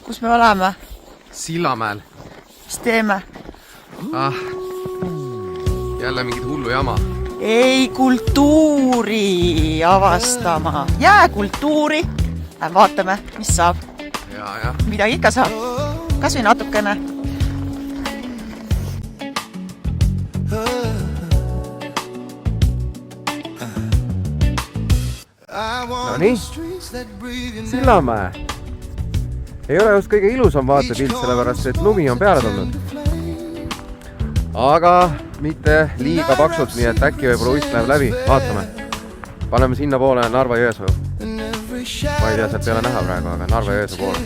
Kus me oleme? Sillamäel. Mis teeme? Jälle mingid hullu jama. Ei, kultuuri avastama. Jääkultuuri. Vaatame, mis saab. Ja. Midagi ikka saab. Kas või natukene. No nii, Sillamäe. Ei ole just kõige ilusam vaatepilt, sellepärast et lumi on peale tulnud. Aga mitte liiga paksult, nii et äkki võib-olla uisk läheb läbi. Vaatame. Paneme sinna poole Narva-Jõesuu. Ma ei tea, sealt ei ole näha praegu, aga Narva-Jõesuu poole.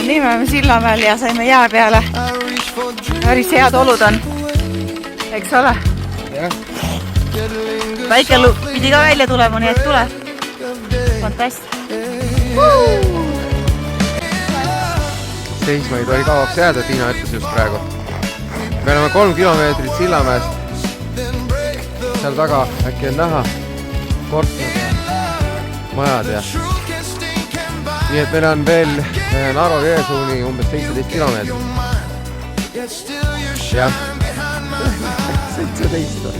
Nii me oleme Sillamäel ja saime jää peale. Päris head olud on. Eks ole? Väike pidi ka välja tulema, nii et tuleb. Fantast. Seisma ei tohi kauaks jääda, Tiina ütles just praegu. Me oleme 3 kilomeetrit Sillamäest. Seal taga äkki on näha kortnad ja majad ja nii et meil on veel Narva-Jõesuuni umbes 17 kilomeetrit. Jah. 17.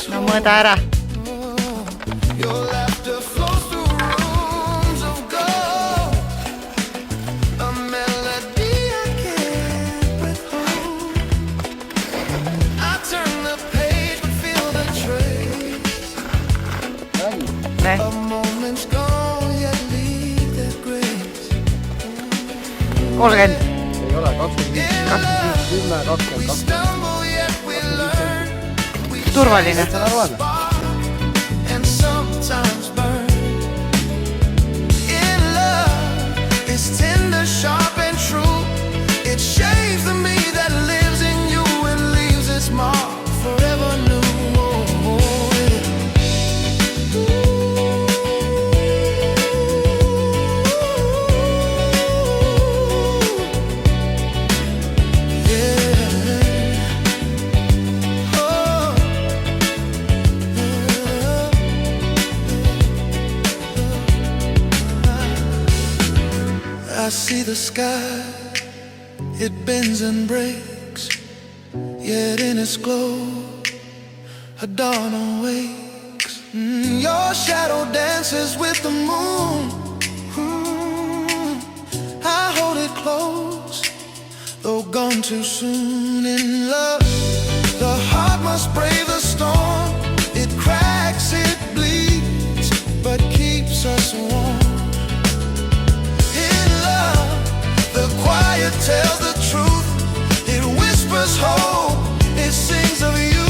No mõõda ära. Ne. 30. Ei ole, 25. 10, 22. Turvaline. I see the sky, it bends and breaks, yet in its glow, a dawn awakes. Your shadow dances with the moon. I hold it close, though gone too soon. In love, the heart must brave the storm. It cracks, it bleeds, but keeps us warm. The quiet tells the truth. It whispers hope. It sings of youth.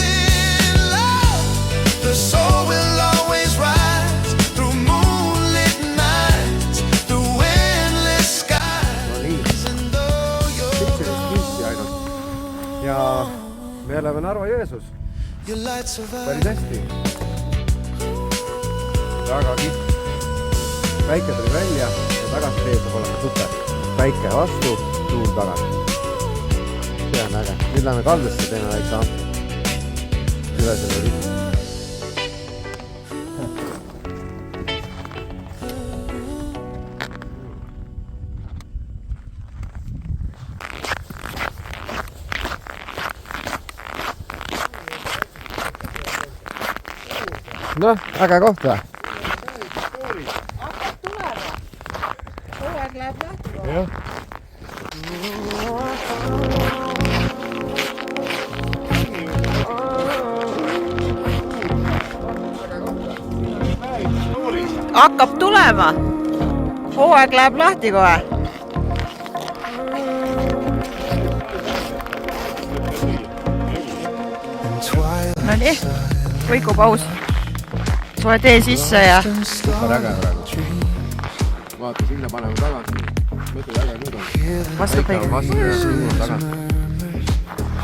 In love, the soul will always rise through moonlit nights, through endless skies. And though you're gone, ja me oleme Narva-Jõesuus. Päris hästi. Väga kihvt. Päike tuli välja ja tagasi teed saab olema super. Päike vastu, tuul tagasi. See on äge. Nüüd läheme kaldesse, teeme väikse ampi. Üle selle riik. Noh, äge koht või? Jah. Hakkab tulema. Hooaeg läheb lahti kohe. No nii, võikupaus. Soe tee sisse ja super äge praegu. Vaata, sinna paneme tagasi. Mõtle äge nüüd on. vastu Kõik on vastu ja suur tagasi.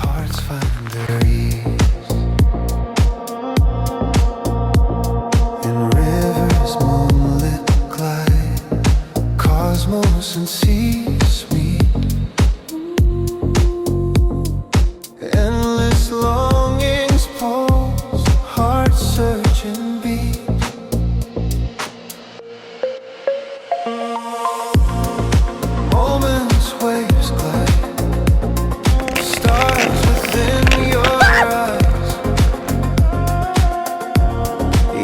Hearts find their ease in rivers moonlit glide, cosmos and seas meet, endless longings pulse, hearts search and beat. Moments waves glide, stars within your eyes,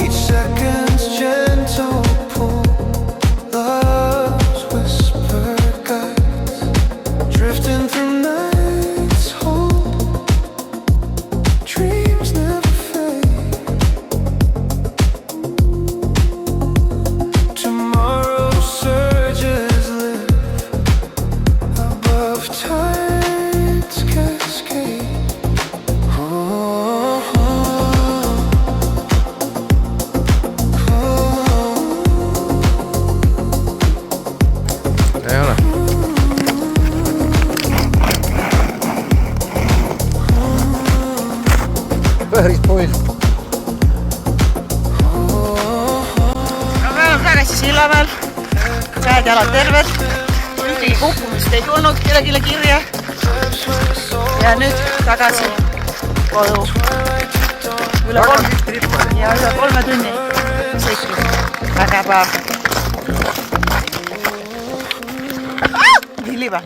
each second's gentle pull, love's whispered guides, drifting through night's hold, dreams never fade. Tomorrow surges live above tide's cascade. Oh, Ei ole. Päris poiss. no, me oleme tagasi Sillamäel. Käed jalad terved. Ühtegi kukkumist ei tulnud kellelegi kirja. Ja nüüd tagasi kodu. Üle 3 tunni sõitis. Väga päev. Nii liiva.